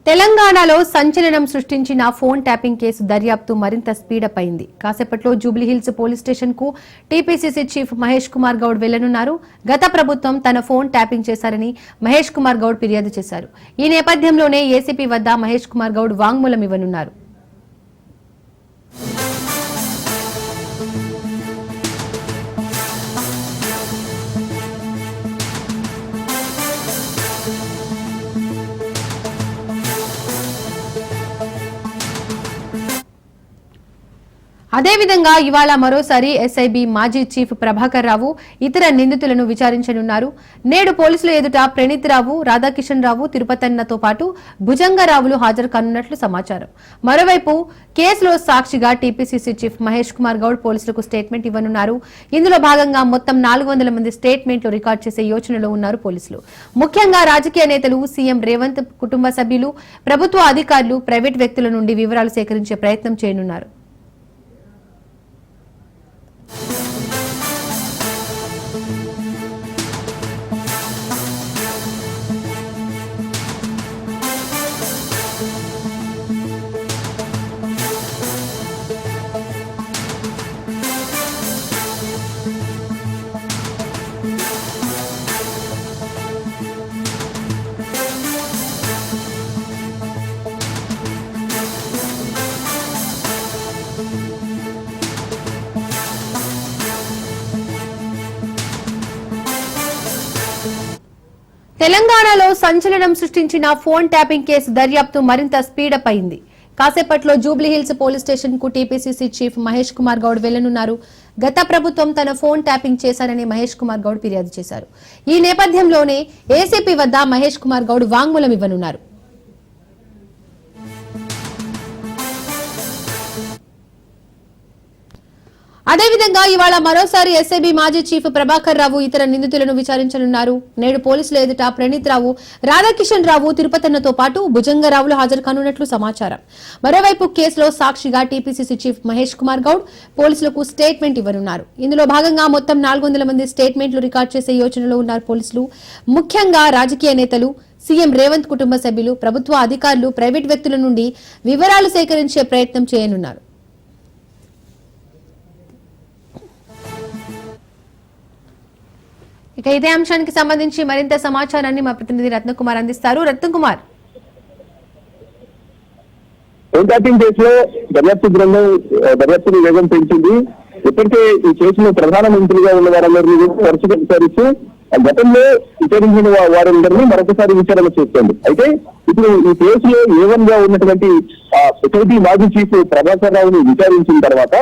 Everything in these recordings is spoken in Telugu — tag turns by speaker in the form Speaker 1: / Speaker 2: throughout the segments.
Speaker 1: తెలంగాణలో సంచలనం సృష్టించిన ఫోన్ ట్యాపింగ్ కేసు దర్యాప్తు మరింత స్పీడప్ అయింది. కాసేపట్లో జూబ్లీహిల్స్ పోలీస్ స్టేషన్ కు టీపీసీసీ చీఫ్ మహేష్ కుమార్ గౌడ్ వెళ్లనున్నారు. గత ప్రభుత్వం తన ఫోన్ ట్యాపింగ్ చేశారని మహేష్ కుమార్ గౌడ్ ఫిర్యాదు చేశారు. ఈ నేపథ్యంలోనే ఏసీపీ వద్ద మహేష్ కుమార్ గౌడ్ వాంగ్మూలం ఇవ్వనున్నారు. అదేవిధంగా ఇవాళ మరోసారి ఎస్ఐబి మాజీ చీఫ్ ప్రభాకర్ రావు ఇతర నిందితులను విచారించనున్నారు. నేడు పోలీసుల ఎదుట ప్రణీత్ రావు, రాధాకిషన్ రావు, తిరుపతన్నతో పాటు భుజంగరావులు హాజరు కానున్నట్లు సమాచారం. మరోవైపు కేసులో సాక్షిగా టీపీసీసీ చీఫ్ మహేష్ కుమార్ గౌడ్ పోలీసులకు స్టేట్మెంట్ ఇవ్వనున్నారు. ఇందులో భాగంగా మొత్తం 400 మంది స్టేట్మెంట్లు రికార్డు చేసే యోచనలో ఉన్నారు పోలీసులు. ముఖ్యంగా రాజకీయ నేతలు, సీఎం రేవంత్ కుటుంబ సభ్యులు, ప్రభుత్వ అధికారులు, ప్రైవేట్ వ్యక్తుల నుండి వివరాలు సేకరించే ప్రయత్నం చేయనున్నారు. తెలంగాణలో సంచలనం సృష్టించిన ఫోన్ ట్యాపింగ్ కేసు దర్యాప్తు మరింత స్పీడప్ అయింది. కాసేపట్లో జూబ్లీహిల్స్ పోలీస్ స్టేషన్ కు టీపీసీసీ చీఫ్ మహేష్ కుమార్ గౌడ్ వెళ్లనున్నారు. గత ప్రభుత్వం తన ఫోన్ ట్యాపింగ్ చేశారని మహేష్ కుమార్ గౌడ్ ఫిర్యాదు చేశారు. ఈ నేపథ్యంలోనే ఏసీపీ వద్ద మహేష్ కుమార్ గౌడ్ వాంగ్మూలం ఇవ్వనున్నారు. అదేవిధంగా ఇవాళ మరోసారి ఎస్ఐబి మాజీ చీఫ్ ప్రభాకర్ రావు ఇతర నిందితులను విచారించనున్నారు. నేడు పోలీసుల ఎదుట ప్రణీత్ రావు, రాధాకిషన్ రావు, తిరుపతన్నతో పాటు భుజంగరావులు హాజరు కానున్నట్లు సమాచారం. మరోవైపు కేసులో సాక్షిగా టీపీసీసీ చీఫ్ మహేష్ కుమార్ గౌడ్ పోలీసులకు స్టేట్మెంట్ ఇవ్వనున్నారు. ఇందులో భాగంగా మొత్తం 400 మంది స్టేట్మెంట్లు రికార్డు చేసే యోచనలో ఉన్నారు పోలీసులు. ముఖ్యంగా రాజకీయ నేతలు, సీఎం రేవంత్ కుటుంబ సభ్యులు, ప్రభుత్వ అధికారులు, ప్రైవేట్ వ్యక్తుల నుండి వివరాలు సేకరించే ప్రయత్నం చేయనున్నారు. ఇక ఇదే అంశానికి సంబంధించి మరింత సమాచారాన్ని మా ప్రతినిధి రత్నకుమార్ అందిస్తారు. రత్నకుమార్,
Speaker 2: ఫోన్ ట్యాపింగ్ కేసులో దర్యాప్తు బృందం దర్యాప్తును వేగం పెంచింది. ఇప్పటికే ఈ కేసులో ప్రధాన మంత్రిగా ఉన్న వారందరినీ వరుసగా విచారిస్తూ గతంలో విచారించిన వారందరినీ మరొకసారి విచారణ చేస్తోంది. అయితే ఇప్పుడు ఈ కేసులో A1 గా ఉన్నటువంటి ఎస్ఐబి మాజీ చీఫ్ ప్రభాకర్ రావుని విచారించిన తర్వాత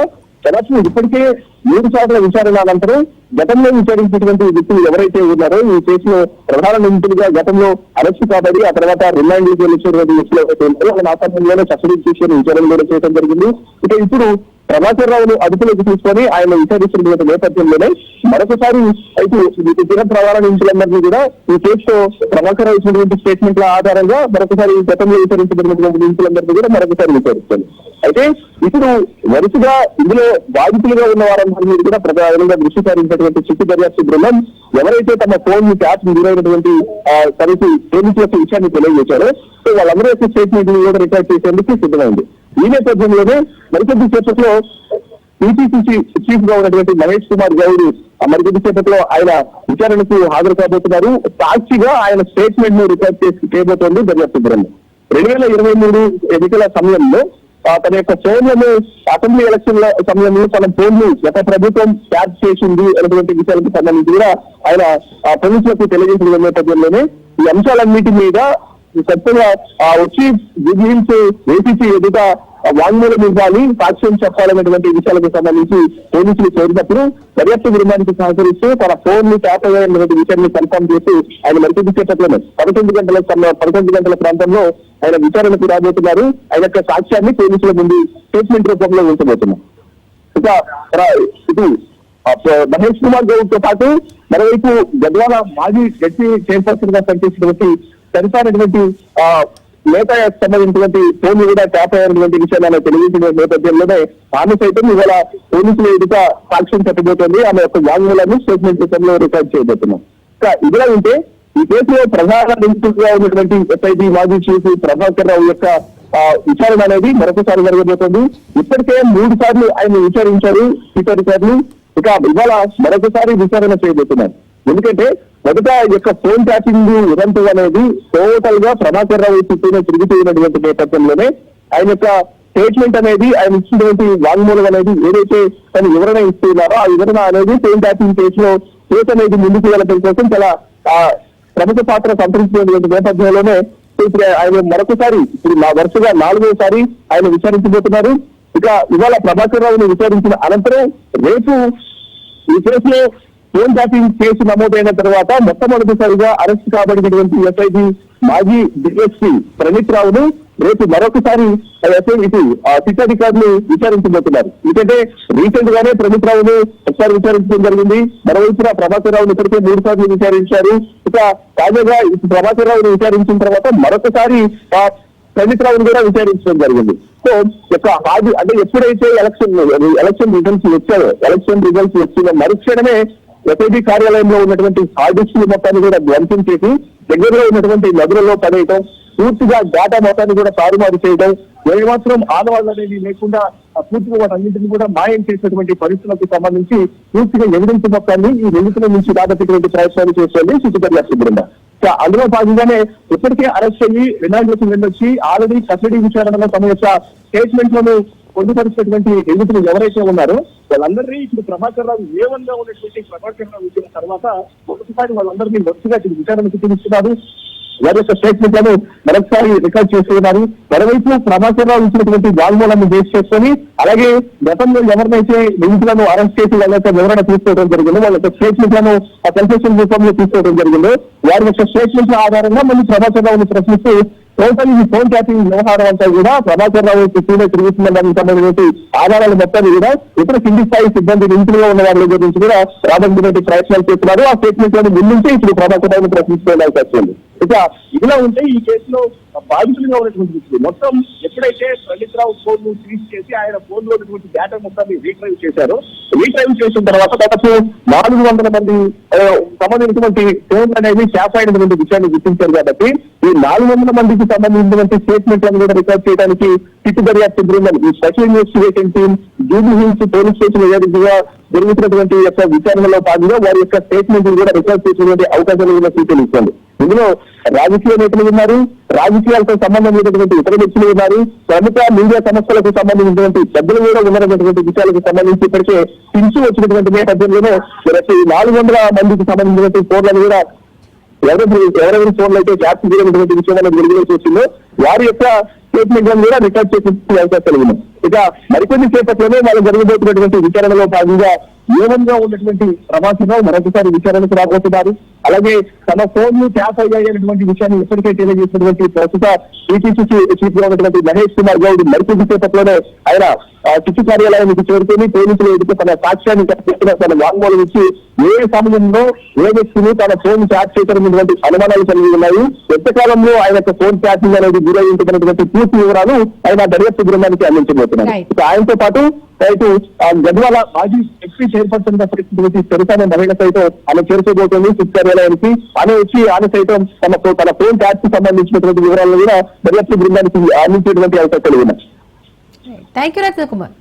Speaker 2: తరచు ఇప్పటికే 3 సార్ల విచారణ అనంతరం గతంలో విచారించినటువంటి వ్యక్తులు ఎవరైతే ఉన్నారో ఈ కేసులో ప్రధాన నిందితులుగా గతంలో అరెస్టు కాబడి ఆ తర్వాత రిమాండ్ చేసినటువంటి వ్యక్తులు ఎవరైతే ఉన్నారో వాళ్ళ ఆసంలోనే కస్టడీ చేసిన విచారణ కూడా చేయడం జరిగింది. ఇక ఇప్పుడు ప్రభాకర్ రావును అదుపులోకి తీసుకొని ఆయన విచారిస్తున్న నేపథ్యంలోనే మరొకసారి అయితే ఇతర ప్రధాన నిందితులందరినీ కూడా ఈ కేసులో ప్రభాకర్ రావు ఇచ్చినటువంటి స్టేట్మెంట్ల ఆధారంగా మరొకసారి గతంలో విచారించబడినటువంటి నిందితులందరినీ కూడా మరొకసారి విచారిస్తారు. అయితే ఇప్పుడు వరుసగా ఇందులో బాధితులుగా ఉన్న వారందరి మీద కూడా ప్రధానంగా దృష్టి సారించినటువంటి చిట్టు దర్యాప్తు బృందం ఎవరైతే తమ ఫోన్ ని ట్యాప్ గురైనటువంటి సరికి పోలీసులకు విషయాన్ని తెలియజేశారో సో వాళ్ళందరూ యొక్క స్టేట్మెంట్ కూడా రికార్డ్ చేసేందుకు సిద్ధమైంది. ఈ నేపథ్యంలోనే మరికొద్ది సేపట్లో టీపీసీసీ చీఫ్ గా ఉన్నటువంటి మహేష్ కుమార్ గౌడ్ మరికొద్ది సేపట్లో ఆయన విచారణకు హాజరు కాబోతున్నారు. సాక్షిగా ఆయన స్టేట్మెంట్ ను రికార్డ్ చేయబోతోంది దర్యాప్తు బృందం. 2023 ఎన్నికల సమయంలో తన యొక్క ఫోన్లను అసెంబ్లీ ఎలక్షన్ల సమయంలో తన ఫోన్లు గత ప్రభుత్వం ట్యాప్ చేసింది అనేటువంటి విషయాలకు సంబంధించి కూడా ఆయన పోలీసులకు తెలియజేసిన నేపథ్యంలోనే ఈ అంశాలన్నిటి మీద ఖచ్చితంగా వచ్చి జూబ్లీహిల్స్ ఏసీపీ ఎదుట వాంగ్మూలం ఇవ్వాలి, సాక్ష్యం చెప్పాలనేటువంటి విషయాలకు సంబంధించి పోలీసులు చేరినప్పుడు దర్యాప్తు బృందానికి సహకరిస్తూ తన ఫోన్ ని ట్యాప్ అయ్యాలనేటువంటి విషయాన్ని కన్ఫర్మ్ చేసి ఆయన మరికొద్ది సేపట్లోనే 11 గంటల ప్రాంతంలో ఆయన విచారణకు రాబోతున్నారు. ఆయన యొక్క సాక్ష్యాన్ని పోలీసుల ముందు స్టేట్మెంట్ రూపంలో ఉంచబోతున్నారు. ఇక ఇది మహేష్ కుమార్ గౌడ్ తో పాటు మరోవైపు గద్వాల మాజీ జడ్పీ చైర్పర్సన్ గా పనిచేసినటువంటి సరిసారినటువంటి నేతకు సంబంధించినటువంటి ఫోన్లు కూడా ట్యాప్ అయ్యారనేటువంటి విషయాన్ని తెలియజేసిన నేపథ్యంలోనే ఆమె సైతం ఇవాళ పోలీసుల ఎదుట సాక్ష్యం చెప్పబోతోంది. ఆమె యొక్క వాంగ్మూలాన్ని స్టేట్మెంట్ రూపంలో రికార్డ్ చేయబోతున్నాం. ఇదిలా ఉంటే ఈ కేసులో ప్రధాన నిందితుడిగా ఉన్నటువంటి ఎస్ఐబి మాజీ చీఫ్ ప్రభాకర్ రావు యొక్క విచారణ అనేది మరొకసారి జరగబోతోంది. ఇప్పటికే 3 సార్లు ఆయన విచారించారు అధికారులు. ఇక ఇవాళ మరొకసారి విచారణ చేయబోతున్నారు. ఎందుకంటే మొదట యొక్క ఫోన్ ట్యాపింగ్ ఉదంతం అనేది టోటల్ గా ప్రభాకర్ రావు చుట్టూనే తిరుగుతూ ఉన్నటువంటి నేపథ్యంలోనే ఆయన యొక్క స్టేట్మెంట్ అనేది ఆయన ఇచ్చినటువంటి వాంగ్మూలం అనేది ఏదైతే తను వివరణ ఇస్తున్నారో ఆ వివరణ అనేది ఫోన్ ట్యాపింగ్ కేసులో కేసు అనేది ముందుకు వెళ్ళడం కోసం చాలా ప్రముఖ పాత్ర సంతరించినటువంటి నేపథ్యంలోనే ఇప్పుడు ఆయన మరొకసారి ఇప్పుడు వరుసగా 4వ ఆయన విచారించబోతున్నారు. ఇక ఇవాళ ప్రభాకర్ రావుని విచారించిన అనంతరం రేపు ఈ కేసులో ఫోన్ ట్యాపింగ్ కేసు నమోదైన తర్వాత మొట్టమొదటిసారిగా అరెస్ట్ కాబడినటువంటి ఎస్ఐబి మాజీ డిఎస్పీ ప్రణీత్ రావును రేపు మరొకసారి సిట్ అధికారులు విచారించబోతున్నారు. ఎందుకంటే రీసెంట్ గానే ప్రణీత్ రావును ఒకసారి విచారించడం జరిగింది. మరోవైపున ప్రభాకర్ రావును ఇప్పటికే 3 సార్లు విచారించారు. ఇక తాజాగా ప్రభాకర్ రావును విచారించిన తర్వాత మరొకసారి ప్రణీత్ రావును కూడా విచారించడం జరిగింది. సో యొక్క అంటే ఎప్పుడైతే ఎలక్షన్ రిజల్ట్స్ వచ్చాయో ఎలక్షన్ రిజల్ట్స్ వచ్చిన మరుక్షణమే ఎస్ఐబి కార్యాలయంలో ఉన్నటువంటి హార్డ్ డిస్క్ మొత్తాన్ని కూడా ధ్వంసం చేసి దగ్గరలో ఉన్నటువంటి నదులలో పడేయటం, పూర్తిగా డేటా మొత్తాన్ని కూడా తారుమారు చేయడం, ఏమాత్రం ఆనవాళ్ళు అనేది లేకుండా పూర్తిగా వాటన్నింటినీ కూడా మాయం చేసినటువంటి పరిస్థితులకు సంబంధించి పూర్తిగా ఎవిడెన్స్ మొత్తాన్ని ఈ నిందితుల నుంచి రాబట్టేటువంటి ప్రయత్నాలు చేస్తుంది సిటీ దర్యాప్తు బృందం. అందులో భాగంగానే ఇప్పటికే అరెస్ట్ అయ్యి రిమాండ్లకు వెళ్ళొచ్చి ఆల్రెడీ కస్టడీ విచారణలో తమ యొక్క స్టేట్మెంట్లను పొందుపరిచినటువంటి నిందితులు ఎవరైతే ఉన్నారో వాళ్ళందరినీ ఇప్పుడు ప్రభాకర్ రావు ఏవన్గా ఉన్నటువంటి ప్రభాకర్ రావు ఇచ్చిన తర్వాత ఒకసారి వాళ్ళందరినీ వరుసగా విచారణకు పిలుస్తున్నారు. వారి యొక్క స్టేట్మెంట్లను మరొకసారి రికార్డ్ చేస్తున్నారు. మరోవైపు ప్రభాకర్ రావు ఇచ్చినటువంటి వాంగ్మూలాన్ని బేస్ చేసుకొని అలాగే గతంలో ఎవరినైతే నిందితులను అరెస్ట్ చేసి వాళ్ళ యొక్క వివరణ తీసుకోవడం జరిగిందో వాళ్ళ యొక్క స్టేట్మెంట్లను ఆ కన్ఫెషన్ రూపంలో తీసుకోవడం జరిగిందో వారి యొక్క స్టేట్మెంట్ల ఆధారంగా మళ్ళీ ప్రభాకర్ రావుని ప్రశ్నిస్తూ టోటల్ ఈ ఫోన్ ట్యాపింగ్ వ్యవహారం అంతా కూడా ప్రభాకర్ రావు చుట్టూనే తిరుగుతుందని సంబంధించి ఆధారాలు మొత్తాన్ని కూడా ఇతర కింది స్థాయి సిబ్బంది నిందితులుగా ఉన్న వారి గురించి కూడా రాబట్టినటువంటి ప్రయత్నాలు చేస్తున్నారు. ఆ స్టేట్మెంట్ లను ముందుంచి ఇప్పుడు ప్రభాకర్ రావుని ప్రశ్నించుకోవాల్సి వస్తుంది. ఇక ఇలా ఉంటే ఈ కేసులో బాధితులుగా ఉన్నటువంటి వ్యక్తులు మొత్తం ఎప్పుడైతే ప్రణీత్ రావు ఫోన్ ను సీజ్ చేసి ఆయన ఫోన్ లో ఉన్నటువంటి డేటా మొత్తాన్ని రీట్రైవ్ చేశారో, రీట్రైవ్ చేసిన తర్వాత దాదాపు 400 మంది సంబంధించినటువంటి ఫోన్ అనేది ట్యాప్ అయినటువంటి విషయాన్ని గుర్తించారు. కాబట్టి ఈ 400 మందికి సంబంధించినటువంటి స్టేట్మెంట్లను కూడా రికార్డ్ చేయడానికి సిట్ దర్యాప్తు బృందం ఈ special investigation team Jubilee Hills police station ఏజెన్సీగా జరుగుతున్నటువంటి యొక్క విచారణలో భాగంగా వారి యొక్క స్టేట్మెంట్ కూడా రికార్డ్ చేసినటువంటి అవకాశాలు కూడా సూచనలు. ఇందులో రాజకీయ నేతలు ఉన్నారు, రాజకీయాలతో సంబంధం లేనటువంటి ఇతర వ్యక్తులు ఉన్నారు, ప్రముఖ మీడియా సంస్థలకు సంబంధించినటువంటి పెద్దలు కూడా ఉన్నటువంటి విషయాలకు సంబంధించి ఇప్పటికే పిలిచి వచ్చినటువంటి నేపథ్యంలోనే 400 మందికి సంబంధించినటువంటి ఫోన్లను కూడా ఎవరెవరి ఫోన్లు అయితే ట్యాప్ చేయనటువంటి విషయం అనేది వెలుగులోకి వచ్చిందో వారి యొక్క స్టేట్మెంట్లను కూడా రికార్డ్ చేసే అవకాశాలు ఉన్నాయి. ఇక మరికొన్ని సేపట్లోనే వాళ్ళు జరగబోతున్నటువంటి విచారణలో భాగంగా ఏవన్గా ఉన్నటువంటి ప్రభాకర్ రావు మరొకసారి విచారణకు రాబోతున్నారు. అలాగే తమ ఫోన్ ను ట్యాప్ అయ్యాయనేటువంటి విషయాన్ని ఇప్పటికే తెలియజేసినటువంటి ప్రస్తుత టీటీసీ చీఫ్ గా ఉన్నటువంటి మహేష్ కుమార్ గౌడ్ మరికొద్ది సేపట్లోనే ఆయన చిచ్చు కార్యాలయానికి చేరుకుని పోలీసులు ఎదుటి తన సాక్ష్యాన్ని తన వాంగ్మూలం ఇచ్చి ఏ సమయంలో ఏ వ్యక్తిని తన ఫోన్ ట్యాప్ చేయటటువంటి అనుమానాలు కలిగి ఉన్నాయి, ఎంతకాలంలో ఆయన యొక్క ఫోన్ ట్యాపింగ్ అనేది గురై ఉంటున్నటువంటి పూర్తి వివరాలు ఆయన దర్యాప్తు బృందానికి అందించబోతున్నారు. ఇక ఆయనతో పాటు రైతు గద్వాల మాజీ ఎక్సీ చైర్పర్సన్ గా పరిస్థితి చెరుతానే మహిళ సైతం ఆమె చేరుకోబోతుంది సిట్ కార్యాలయానికి. ఆమె సైతం తన ఫోన్ ట్యాప్ కి సంబంధించినటువంటి వివరాలను కూడా దర్యాప్తు బృందానికి అందించేటువంటి అవకాశాలు ఉన్నాయి.
Speaker 1: థ్యాంక్ యూ రత్న కుమార్.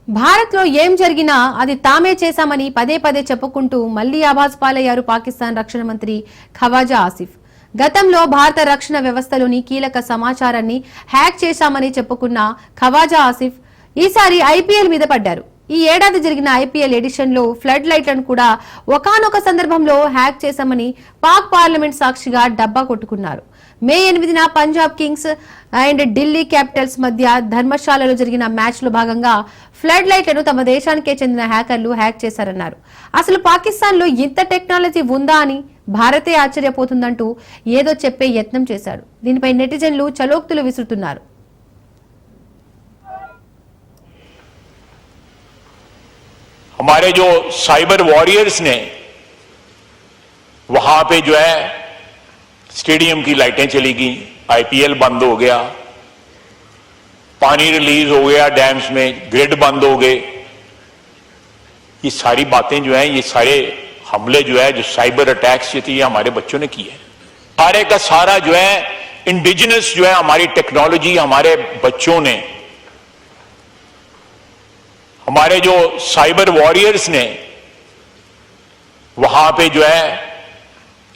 Speaker 1: భారత్ లో ఏం జరిగినా అది తామే చేశామని పదే పదే చెప్పుకుంటూ మళ్లీ ఆభాస్ పాలయ్యారు పాకిస్తాన్ రక్షణ మంత్రి ఖవాజా ఆసిఫ్. గతంలో భారత రక్షణ వ్యవస్థలోని కీలక సమాచారాన్ని హ్యాక్ చేశామని చెప్పుకున్న ఖవాజా ఆసిఫ్ ఈసారి ఐపీఎల్ మీద పడ్డారు. ఈ ఏడాది జరిగిన ఐపీఎల్ ఎడిషన్ లో ఫ్లడ్ లైట్లను కూడా ఒకానొక సందర్భంలో హ్యాక్ చేశామని పాక్ పార్లమెంట్ సాక్షిగా డబ్బా కొట్టుకున్నారు. మే 8న Punjab Kings and Delhi Capitals మధ్య ధర్మశాలలో జరిగిన మ్యాచ్ లో భాగంగా ఫ్లడ్ లైట్లను తమ దేశానికే చెందిన హ్యాకర్లు హ్యాక్ చేశారన్నారు. అసలు పాకిస్తాన్ లో ఇంత టెక్నాలజీ ఉందా అని భారతే ఆశ్చర్యపోతుందంటూ ఏదో చెప్పే యత్నం చేశాడు. దీనిపై నెటిజన్లు చలోక్తులు విసురుతున్నారు.
Speaker 3: हमारे जो साइबर वॉरियर्स ने वहां पे जो है स्टेडियम की लाइटें चली गई, आईपीएल बंद हो गया, पानी रिलीज हो गया डैम्स में, ग्रिड बंद हो गए। ये सारी बातें जो हैं, ये सारे हमले जो है, जो साइबर अटैक्स ये थी, हमारे बच्चों ने किए। सारे का सारा जो है इंडिजिनस जो है हमारी टेक्नोलॉजी हमारे बच्चों ने, हमारे जो साइबर वॉरियर्स ने वहां पे जो है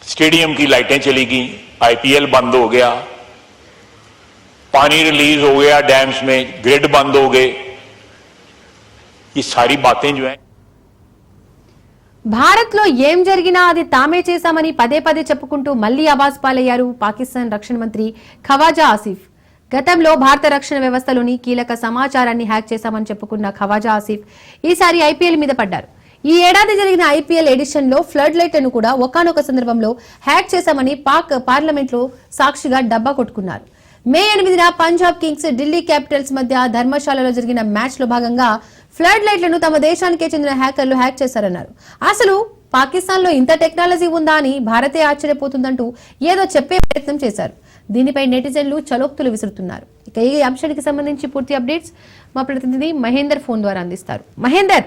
Speaker 3: स्टेडियम की लाइटें चली गई, आईपीएल बंद हो गया, पानी रिलीज हो गया डैम्स में, ग्रिड बंद हो गए। ये सारी बातें जो हैं
Speaker 1: భారత్ లో ఏం జరిగినా అది తామే చేశామని పదే పదే చెప్పుకుంటూ మళ్లీ అబాస్ పాలయ్యారు పాకిస్తాన్ రక్షణ మంత్రి ఖవాజా ఆసిఫ్. గతంలో భారత రక్షణ వ్యవస్థలోని కీలక సమాచారాన్ని హ్యాక్ చేశామని చెప్పుకున్న ఖవాజా ఆసిఫ్ ఈసారి ఐపీఎల్ మీద పడ్డారు. ఈ ఏడాది జరిగిన ఐపీఎల్ ఎడిషన్ లో ఫ్లడ్ లైట్లను కూడా ఒకానొక సందర్భంలో హ్యాక్ చేశామని పాక్ పార్లమెంట్ లో సాక్షిగా డబ్బా కొట్టుకున్నారు. మే 8న పంజాబ్ కింగ్స్ ఢిల్లీ క్యాపిటల్స్ మధ్య ధర్మశాలలో జరిగిన మ్యాచ్ లో భాగంగా ఫ్లడ్ లైట్లను తమ దేశానికే చెందిన హ్యాకర్లు హ్యాక్ చేశారన్నారు. అసలు పాకిస్తాన్ లో ఇంత టెక్నాలజీ ఉందా అని భారతే ఆశ్చర్యపోతుందంటూ ఏదో చెప్పే ప్రయత్నం చేశారు. దీనిపై నెటిజన్లు చలోక్తులు విసురుతున్నారు. ఇక ఈ అంశానికి సంబంధించి పూర్తి అప్డేట్స్ మా ప్రతినిధి మహేందర్ ఫోన్ ద్వారా అందిస్తారు. మహేందర్,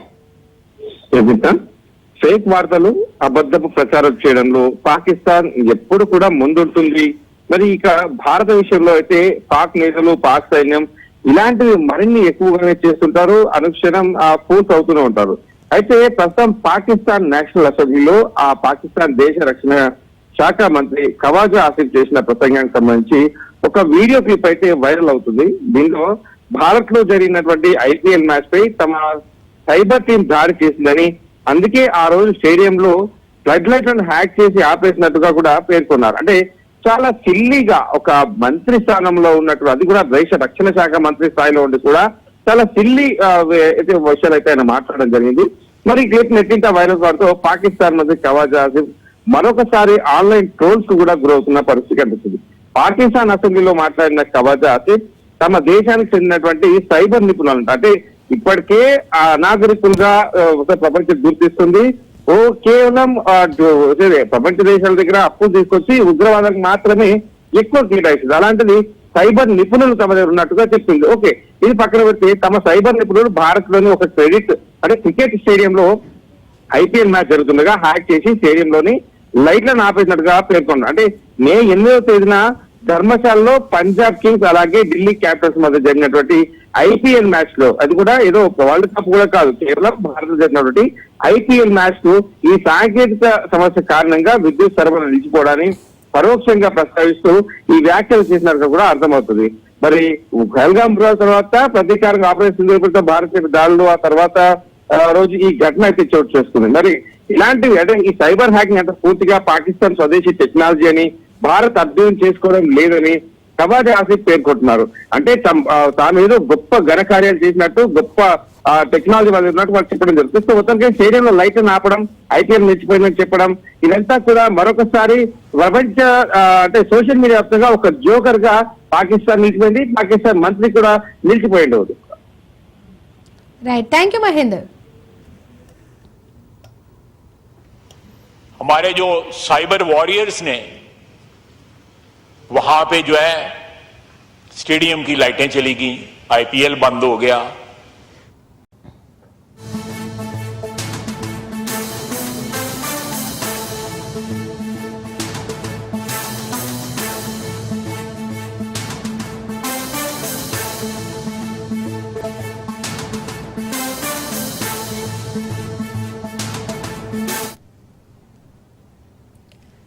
Speaker 2: ఫేక్ వార్తలు, అబద్ధపు ప్రచారం చేయడంలో పాకిస్తాన్ ఎప్పుడు కూడా ముందుంటుంది. మరి ఇక భారత విషయంలో అయితే పాక్ నేతలు, పాక్ సైన్యం ఇలాంటివి మరిన్ని ఎక్కువగానే చేస్తుంటారు. అనుక్షణం ఫోర్స్ అవుతూనే ఉంటారు. అయితే ప్రస్తుతం పాకిస్తాన్ నేషనల్ అసెంబ్లీలో ఆ పాకిస్తాన్ దేశ రక్షణ శాఖ మంత్రి ఖవాజా ఆసిఫ్ చేసిన ప్రసంగానికి సంబంధించి ఒక వీడియో క్లిప్ అయితే వైరల్ అవుతుంది. దీనిలో భారత్ లో జరిగినటువంటి ఐపీఎల్ మ్యాచ్ పై తమ సైబర్ టీం దాడి చేసిందని, అందుకే ఆ రోజు స్టేడియంలో ఫ్లడ్ లైట్లను హ్యాక్ చేసి ఆపేసినట్టుగా కూడా పేర్కొన్నారు. అంటే చాలా సిల్లీగా ఒక మంత్రి స్థానంలో ఉన్నట్టు, అది కూడా దేశ రక్షణ శాఖ మంత్రి స్థాయిలో ఉండి కూడా చాలా సిల్లీ అయితే విషయాలు అయితే ఆయన మాట్లాడడం జరిగింది. మరి క్లిప్ నెట్టింట వైరల్ కావడంతో పాకిస్తాన్ మంత్రి ఖవాజా ఆసిఫ్ మరొకసారి ఆన్లైన్ ట్రోల్స్ కు కూడా గురవుతున్న పరిస్థితి కనిపిస్తుంది. పాకిస్తాన్ అసెంబ్లీలో మాట్లాడిన ఖవాజా ఆసిఫ్ తమ దేశానికి చెందినటువంటి సైబర్ నిపుణులు, అంటే ఇప్పటికే నాగరికులుగా ప్రపంచం గుర్తిస్తుంది. కేవలం ప్రపంచ దేశాల దగ్గర అప్పులు తీసుకొచ్చి ఉగ్రవాదానికి మాత్రమే ఎక్కువ కేటాయిస్తుంది. అలాంటిది సైబర్ నిపుణులు తమ దగ్గర ఉన్నట్టుగా చెప్పింది. ఓకే, ఇది పక్కన పెడితే తమ సైబర్ నిపుణులు భారత్ లోని ఒక క్రికెట్ స్టేడియంలో ఐపీఎల్ మ్యాచ్ జరుగుతుండగా హ్యాక్ చేసి స్టేడియంలోని లైట్లను ఆపేసినట్టుగా పేర్కొన్నారు. అంటే మే 8వ తేదీన ధర్మశాలలో పంజాబ్ కింగ్స్ అలాగే ఢిల్లీ క్యాపిటల్స్ మధ్య జరిగినటువంటి ఐపీఎల్ మ్యాచ్ లో, అది కూడా ఏదో వరల్డ్ కప్ కూడా కాదు, కేవలం భారత్ జరిగినటువంటి ఐపీఎల్ మ్యాచ్ కు ఈ సాంకేతిక సమస్య కారణంగా విద్యుత్ సరఫరా నిలిచిపోవడాన్ని పరోక్షంగా ప్రస్తావిస్తూ ఈ వ్యాఖ్యలు చేసినట్టుగా కూడా అర్థమవుతుంది. మరి పహల్గామ్ తర్వాత ప్రతీకారంగా ఆపరేషన్ చేపట్టిన భారతీయ దాడులు, ఆ తర్వాత రోజు ఈ ఘటన అయితే చోటు చేసుకుంది. మరి ఇలాంటివి అంటే ఈ సైబర్ హ్యాకింగ్ అంటే పూర్తిగా పాకిస్తాన్ స్వదేశీ టెక్నాలజీ అని, భారత్ అధ్యయనం చేసుకోవడం లేదని ఖవాజా ఆసిఫ్ పేర్కొంటున్నారు. అంటే తాను ఏదో గొప్ప ఘనకార్యాలు చేసినట్టు, గొప్ప టెక్నాలజీ వాళ్ళు ఉన్నట్టు వాళ్ళు చెప్పడం జరుగుతుంది. సో మొత్తానికి స్టేడియంలో లైట్లను ఆపడం, ఐపీఎల్ నిలిచిపోయిందని చెప్పడం, ఇదంతా కూడా మరొకసారి ప్రపంచ అంటే సోషల్ మీడియా వ్యాప్తంగా ఒక జోకర్ గా పాకిస్తాన్ నిలిచిపోయింది. పాకిస్తాన్ మంత్రి కూడా నిలిచిపోయింది.
Speaker 1: Right, thank you Mahender.
Speaker 3: हमारे जो साइबर वॉरियर्स ने वहां पे जो है स्टेडियम की लाइटें चली गई, आईपीएल बंद हो गया,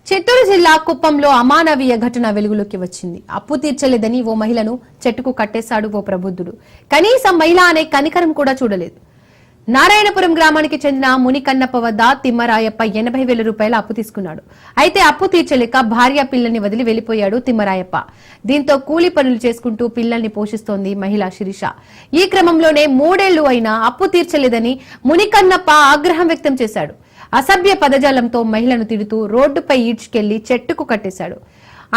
Speaker 1: చిత్తూరు జిల్లా కుప్పంలో అమానవీయ ఘటన వెలుగులోకి వచ్చింది. అప్పు తీర్చలేదని ఓ మహిళను చెట్టుకు కట్టేశాడు ఓ ప్రబుద్ధుడు. కనీసం మహిళ అనే కనికరం కూడా చూడలేదు. నారాయణపురం గ్రామానికి చెందిన మునికన్నప్ప వద్ద తిమ్మరాయప్ప 80,000 రూపాయల అప్పు తీసుకున్నాడు. అయితే అప్పు తీర్చలేక భార్య పిల్లల్ని వదిలి వెళ్లిపోయాడు తిమ్మరాయప్ప. దీంతో కూలీ పనులు చేసుకుంటూ పిల్లల్ని పోషిస్తోంది మహిళ శిరీష. ఈ క్రమంలోనే 3 ఏళ్లు అయినా అప్పు తీర్చలేదని మునికన్నప్ప ఆగ్రహం వ్యక్తం చేశాడు. అసభ్య పదజాలంతో మహిళను తిడుతూ రోడ్డుపై ఈడ్చుకెళ్లి చెట్టుకు కట్టేశాడు.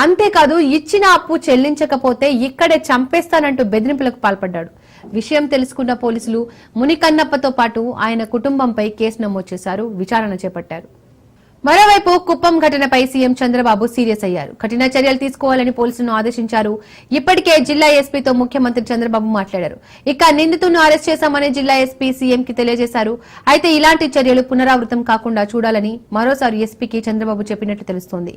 Speaker 1: అంతేకాదు ఇచ్చిన అప్పు చెల్లించకపోతే ఇక్కడే చంపేస్తానంటూ బెదిరింపులకు పాల్పడ్డాడు. విషయం తెలుసుకున్న పోలీసులు మునికన్నప్పతో పాటు ఆయన కుటుంబంపై కేసు నమోదు చేశారు, విచారణ చేపట్టారు. మరోవైపు కుప్పం ఘటనపై సీఎం చంద్రబాబు సీరియస్ అయ్యారు. కఠిన చర్యలు తీసుకోవాలని పోలీసులను ఆదేశించారు. ఇప్పటికే జిల్లా ఎస్పీతో ముఖ్యమంత్రి చంద్రబాబు మాట్లాడారు. ఇక నిందితులను అరెస్ట్ చేశామని జిల్లా ఎస్పీ సీఎం కి తెలియజేశారు. అయితే ఇలాంటి చర్యలు పునరావృతం కాకుండా చూడాలని మరోసారి ఎస్పీకి చంద్రబాబు చెప్పినట్లు తెలుస్తోంది.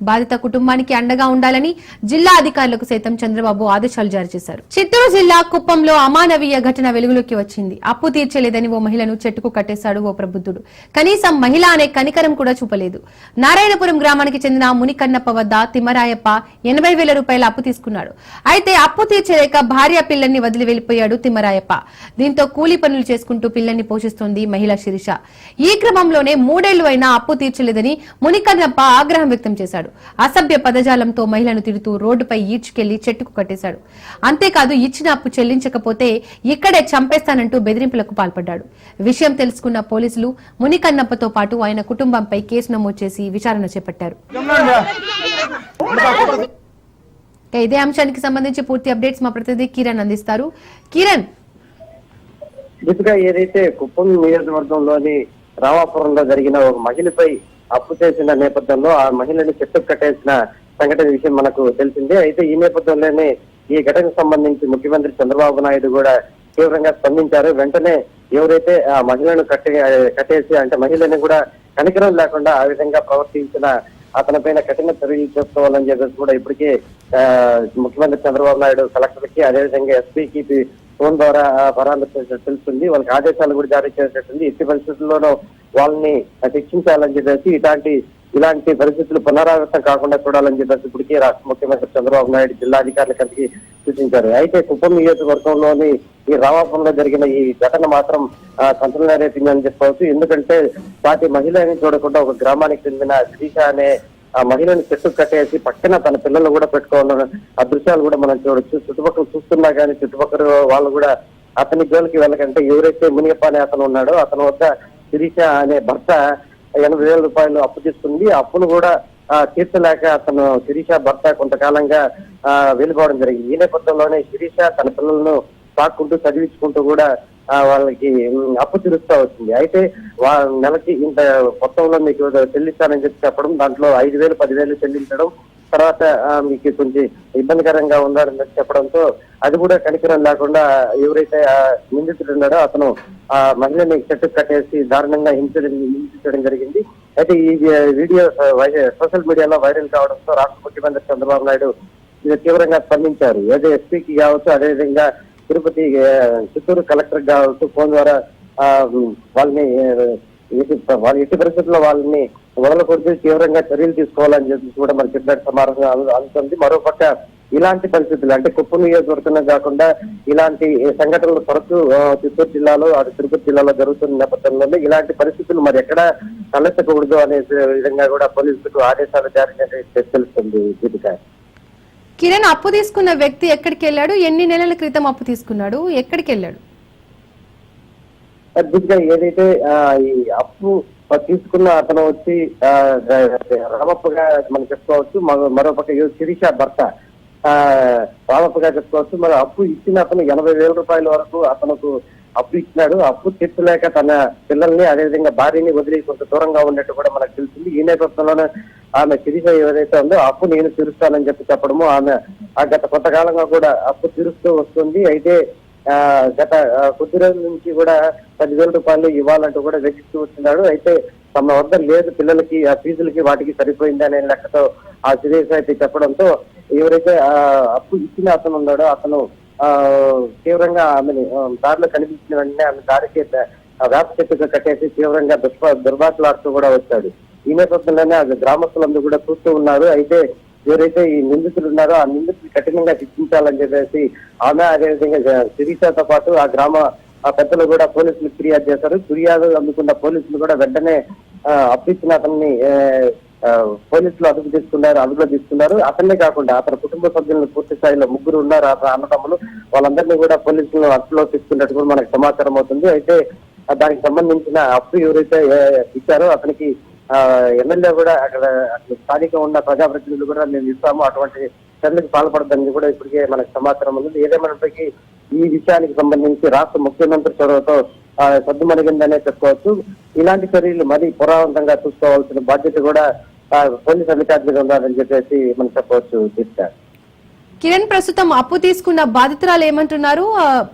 Speaker 1: బాధిత కుటుంబానికి అండగా ఉండాలని జిల్లా అధికారులకు సైతం చంద్రబాబు ఆదేశాలు జారీ చేశారు. చిత్తూరు జిల్లా కుప్పంలో అమానవీయ ఘటన వెలుగులోకి వచ్చింది. అప్పు తీర్చలేదని ఓ మహిళను చెట్టుకు కట్టేశాడు ఓ ప్రబుద్ధుడు. కనీసం మహిళ అనే కనికరం కూడా చూపలేదు. నారాయణపురం గ్రామానికి చెందిన మునికన్నప్ప వద్ద తిమ్మరాయప్ప 80,000 రూపాయల అప్పు తీసుకున్నాడు. అయితే అప్పు తీర్చలేక భార్య పిల్లల్ని వదిలి వెళ్లిపోయాడు తిమ్మరాయప్ప. దీంతో కూలీ పనులు చేసుకుంటూ పిల్లల్ని పోషిస్తోంది మహిళ శిరీష. ఈ క్రమంలోనే 3 ఏళ్లు అయినా అప్పు తీర్చలేదని మునికన్నప్ప ఆగ్రహం వ్యక్తం చేశాడు. అసభ్య పదజాలంతో మహిళను తిడుతూ రోడ్డుపై ఈడ్చుకెళ్లి చెట్టుకు కట్టేశాడు. అంతేకాదు ఇచ్చిన అప్పు చెల్లించకపోతే ఇక్కడే చంపేస్తానంటూ బెదిరింపులకు పాల్పడ్డాడు. విషయం తెలుసుకున్న పోలీసులు మునికన్నప్పతో పాటు ఆయన కుటుంబంపై కేసు నమోదు చేసి విచారణ చేపట్టారు. ఇదే అంశానికి సంబంధించి పూర్తి అప్డేట్స్ మా ప్రతినిధి కిరణ్ అందిస్తారు. కిరణ్,
Speaker 4: దీపిక, ఏదైతే కుప్పం నియోజకవర్గంలోని రామాపురంలో జరిగిన ఒక మహిళపై అప్పు చేసిన నేపథ్యంలో ఆ మహిళని చెట్టుకు కట్టేసిన సంఘటన విషయం మనకు తెలిసిందే. అయితే ఈ నేపథ్యంలోనే ఈ ఘటనకు సంబంధించి ముఖ్యమంత్రి చంద్రబాబు నాయుడు కూడా తీవ్రంగా స్పందించారు. వెంటనే ఎవరైతే ఆ మహిళను కట్టేసి అంటే మహిళని కూడా కనికరం లేకుండా ఆ విధంగా ప్రవర్తించిన అతనిపైన కఠిన చర్యలు చేసుకోవాలని చెప్పేసి కూడా ఇప్పటికే ముఖ్యమంత్రి చంద్రబాబు నాయుడు కలెక్టర్కి అదేవిధంగా ఎస్పీకి ఫోన్ ద్వారా పరామర్శించినట్టు తెలుస్తుంది. వాళ్ళకి ఆదేశాలు కూడా జారీ చేసినట్టుంది. ఎట్టి పరిస్థితుల్లోనూ వాళ్ళని శిక్షించాలని చెప్పేసి ఇలాంటి పరిస్థితులు పునరావృతం కాకుండా చూడాలని చెప్పేసి ఇప్పటికే రాష్ట్ర ముఖ్యమంత్రి చంద్రబాబు నాయుడు జిల్లా అధికారులకు సూచించారు. అయితే కుప్పం నియోజకవర్గంలోని ఈ రామాపురంలో జరిగిన ఈ ఘటన మాత్రం సంచలనం రేపిందని చెప్పుకోవచ్చు. ఎందుకంటే సాటి మహిళని చూడకుండా ఒక గ్రామానికి చెందిన శ్రీష అనే ఆ మహిళని చెట్టుకు కట్టేసి పక్కన తన పిల్లలు కూడా పెట్టుకోవాలని ఆ దృశ్యాలు కూడా మనం చూడొచ్చు. చుట్టుపక్కల చూస్తున్నా కానీ చుట్టుపక్కల వాళ్ళు కూడా అతని జోలికి వెళ్ళకంటే ఎవరైతే మునియప్ప అనే అతను ఉన్నాడో అతని వద్ద శ్రీష అనే భర్త 80,000 రూపాయలు అప్పు తీసుకుంది. ఆ అప్పును కూడా తీర్చలేక అతను శిరీష భర్త కొంతకాలంగా వెళ్ళిపోవడం జరిగింది. ఈ నేపథ్యంలోనే శిరీష తన పిల్లలను సాక్కుంటూ చదివించుకుంటూ కూడా వాళ్ళకి అప్పు తీరుస్తూ వచ్చింది. అయితే నెలకి ఇంత మొత్తంలో మీకు చెల్లిస్తానని చెప్పడం, దాంట్లో 5,000 10,000 చెల్లించడం, తర్వాత మీకు కొంచెం ఇబ్బందికరంగా ఉండాలని చెప్పడంతో అది కూడా కనికరం లేకుండా ఎవరైతే నిందితుడు ఉన్నాడో అతను ఆ మహిళని చెట్టుకు కట్టేసి దారుణంగా హింసించడం జరిగింది. అయితే ఈ వీడియో సోషల్ మీడియాలో వైరల్ కావడంతో రాష్ట్ర ముఖ్యమంత్రి చంద్రబాబు నాయుడు తీవ్రంగా స్పందించారు. ఏదో ఎస్పీకి కావచ్చు, అదేవిధంగా తిరుపతి చిత్తూరు కలెక్టర్ కావచ్చు ఫోన్ ద్వారా వాళ్ళని ఎట్టి పరిస్థితుల్లో వాళ్ళని వదలకూడదు, తీవ్రంగా చర్యలు తీసుకోవాలని చెప్పి కూడా మనకి చెప్పినట్టు సమాచారం అందుతుంది. మరోపక్క ఇలాంటి పరిస్థితులు అంటే కుప్పం నియోజకవర్గంలో కాకుండా ఇలాంటి సంఘటనలు తరచూ చిత్తూరు జిల్లాలో అటు తిరుపతి జిల్లాలో జరుగుతున్న నేపథ్యంలో ఇలాంటి పరిస్థితులు మరి ఎక్కడ తలెత్తకూడదు అనే విధంగా కూడా పోలీసులకు ఆదేశాలు జారీ చేసి తెలుస్తుంది. దీపిక,
Speaker 1: కిరణ్, అప్పు తీసుకున్న వ్యక్తి ఎక్కడికి వెళ్ళాడు? ఎన్ని నెలల క్రితం అప్పు తీసుకున్నాడు? ఎక్కడికి వెళ్ళాడు?
Speaker 4: ఏదైతే ఈ అప్పు తీసుకున్న అతను వచ్చి రామప్పగా మనం చెప్పుకోవచ్చు. మరోపక్క శిరీష భర్త రామప్పగా చెప్పుకోవచ్చు. మరి అప్పు ఇచ్చిన అతను 80,000 రూపాయల వరకు అతనుకు అప్పు ఇచ్చినాడు. అప్పు తీర్చలేక తన పిల్లల్ని అదేవిధంగా భార్యని వదిలి కొంత దూరంగా ఉన్నట్టు కూడా మనకు తెలిసింది. ఈ నేపథ్యంలోనే ఆమె శిరీష ఏదైతే ఉందో అప్పు నేను తీరుస్తానని చెప్పడము, ఆమె గత కొంతకాలంగా కూడా అప్పు తీరుస్తూ వస్తుంది. అయితే గత కొద్ది రోజుల నుంచి కూడా 10,000 రూపాయలు ఇవ్వాలంటూ కూడా వెచ్చిస్తూ వస్తున్నాడు. అయితే తమ వద్ద లేదు, పిల్లలకి ఆ ఫీజులకి వాటికి సరిపోయింది అనే లెక్కతో ఆ శిరీష అయితే చెప్పడంతో ఎవరైతే అప్పు ఇచ్చిన అతను ఉన్నాడో అతను తీవ్రంగా ఆమెని దారిలో కనిపించిన వెంటనే ఆమె దారికి వేప చెట్టుగా కట్టేసి తీవ్రంగా దుర్భాషలాడుతూ కూడా వచ్చాడు. ఈ నేపథ్యంలోనే ఆ గ్రామస్తులందరూ కూడా చూస్తూ ఉన్నారు. అయితే ఎవరైతే ఈ నిందితులు ఉన్నారో ఆ నిందితులు కఠినంగా శిక్షించాలని చెప్పేసి ఆమె అదేవిధంగా శిరీషతో పాటు ఆ గ్రామ పెద్దలు కూడా పోలీసులకు ఫిర్యాదు చేశారు. ఫిర్యాదు అందుకున్న పోలీసులు కూడా వెంటనే అప్పిచ్చిన అతన్ని పోలీసులు అదుపులో తీసుకున్నారు. అతన్నే కాకుండా అతని కుటుంబ సభ్యులను పూర్తి స్థాయిలో ముగ్గురు ఉన్నారు అన్నదమ్ములు, వాళ్ళందరినీ కూడా పోలీసులు అదుపులో తీసుకున్నట్టు కూడా మనకు సమాచారం అవుతుంది. అయితే దానికి సంబంధించిన అప్పు ఎవరైతే ఇచ్చారో అతనికి ఎమ్మెల్యే కూడా అక్కడ స్థానిక ఉన్న ప్రజాప్రతినిధులు కూడా మేము ఇస్తాము, అటువంటి చర్యలకు పాల్పడదని కూడా ఇప్పటికే మనకు సమాచారం ఉంది. ఏదేమైనప్పటికీ ఈ విషయానికి సంబంధించి రాష్ట్ర ముఖ్యమంత్రి చొరవతో సద్దుమణిగిందనే చెప్పుకోవచ్చు. ఇలాంటి చర్యలు మరీ పురావంతంగా చూసుకోవాల్సిన బాధ్యత కూడా పోలీస్ అధికారులు ఉండాలని చెప్పేసి మనం చెప్పవచ్చు.
Speaker 1: కిరణ్, ప్రస్తుతం అప్పు తీసుకున్న బాధితురాలు ఏమంటున్నారు?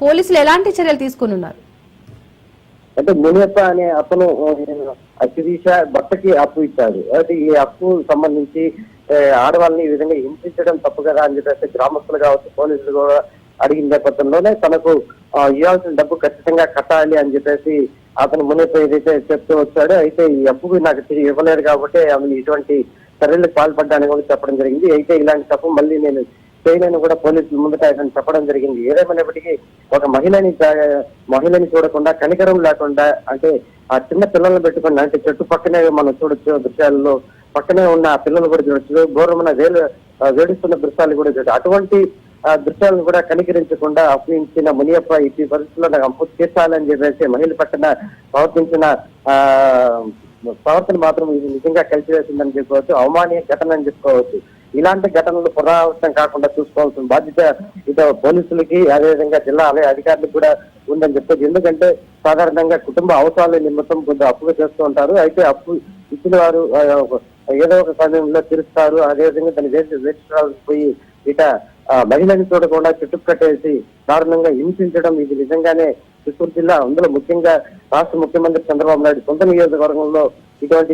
Speaker 1: పోలీసులు ఎలాంటి చర్యలు తీసుకున్నారు?
Speaker 4: అంటే మునియప్ప అనే అతను శిరీష భర్తకి అప్పు ఇచ్చాడు. అయితే ఈ అప్పు సంబంధించి ఆడవాళ్ళని ఈ విధంగా హింసించడం తప్పు కదా అని చెప్పేసి గ్రామస్తులు కావచ్చు, పోలీసులు కూడా అడిగిన నేపథ్యంలోనే తనకు ఇవ్వాల్సిన డబ్బు ఖచ్చితంగా కట్టాలి అని చెప్పేసి అతను మునియప్ప ఏదైతే చెప్తూ వచ్చాడో, అయితే ఈ అప్పుకు నాకు తిరిగి ఇవ్వలేదు కాబట్టి ఆమె ఇటువంటి చర్యలకు పాల్పడ్డానని కూడా చెప్పడం జరిగింది. అయితే ఇలాంటి తప్పు మళ్ళీ నేను చేయలేని కూడా పోలీసులు ముందుట ఆయన చెప్పడం జరిగింది. ఏదేమైనప్పటికీ ఒక మహిళని చూడకుండా, కనికరం లేకుండా, అంటే ఆ చిన్న పిల్లలను పెట్టుకుని, అంటే చెట్టు పక్కనే మనం చూడొచ్చు దృశ్యాలలో, పక్కనే ఉన్న ఆ పిల్లలు కూడా చూడొచ్చు, ఘోరమైన వేడుస్తున్న దృశ్యాలు కూడా చూడొచ్చు. అటువంటి దృశ్యాలను కూడా కనికరించకుండా అప్పించిన మునియప్ప ఈ పరిస్థితుల్లో నాకు అప్పు తీర్చాలని చెప్పేసి మహిళ పక్కన ప్రవర్తించిన ప్రవర్తన మాత్రం ఇది నిజంగా కలిసివేసిందని చెప్పుకోవచ్చు, అవమానీయ ఘటన అని చెప్పుకోవచ్చు. ఇలాంటి ఘటనలు పునరావృతం కాకుండా చూసుకోవాల్సిన బాధ్యత ఇటు పోలీసులకి, అదేవిధంగా జిల్లా అధికారులకు కూడా ఉందని చెప్పేది. ఎందుకంటే సాధారణంగా కుటుంబ అవసరాల నిమిత్తం కొంచెం అప్పుగా చేస్తూ ఉంటారు. అయితే అప్పు ఇచ్చిన వారు ఏదో ఒక సమయంలో తీరుస్తారు. అదేవిధంగా దాన్ని వేస్ట్ పోయి ఇట మహిళని చూడకుండా చుట్టూ కట్టేసి దారుణంగా హింసించడం, ఇది నిజంగానే చిత్తూరు జిల్లా, అందులో ముఖ్యంగా రాష్ట్ర ముఖ్యమంత్రి చంద్రబాబు నాయుడు సొంత నియోజకవర్గంలో ఇటువంటి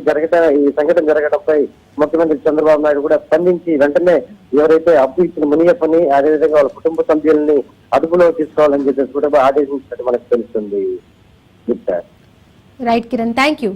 Speaker 4: ఈ సంఘటన జరగడంపై ముఖ్యమంత్రి చంద్రబాబు నాయుడు కూడా స్పందించి వెంటనే ఎవరైతే అప్పు ఇచ్చిన మునియప్పని, అదేవిధంగా వాళ్ళ కుటుంబ సభ్యుల్ని అదుపులో తీసుకోవాలని చెప్పేసి కూడా ఆదేశించినట్టు మనకు తెలుస్తుంది.
Speaker 1: Right Kiran, thank you.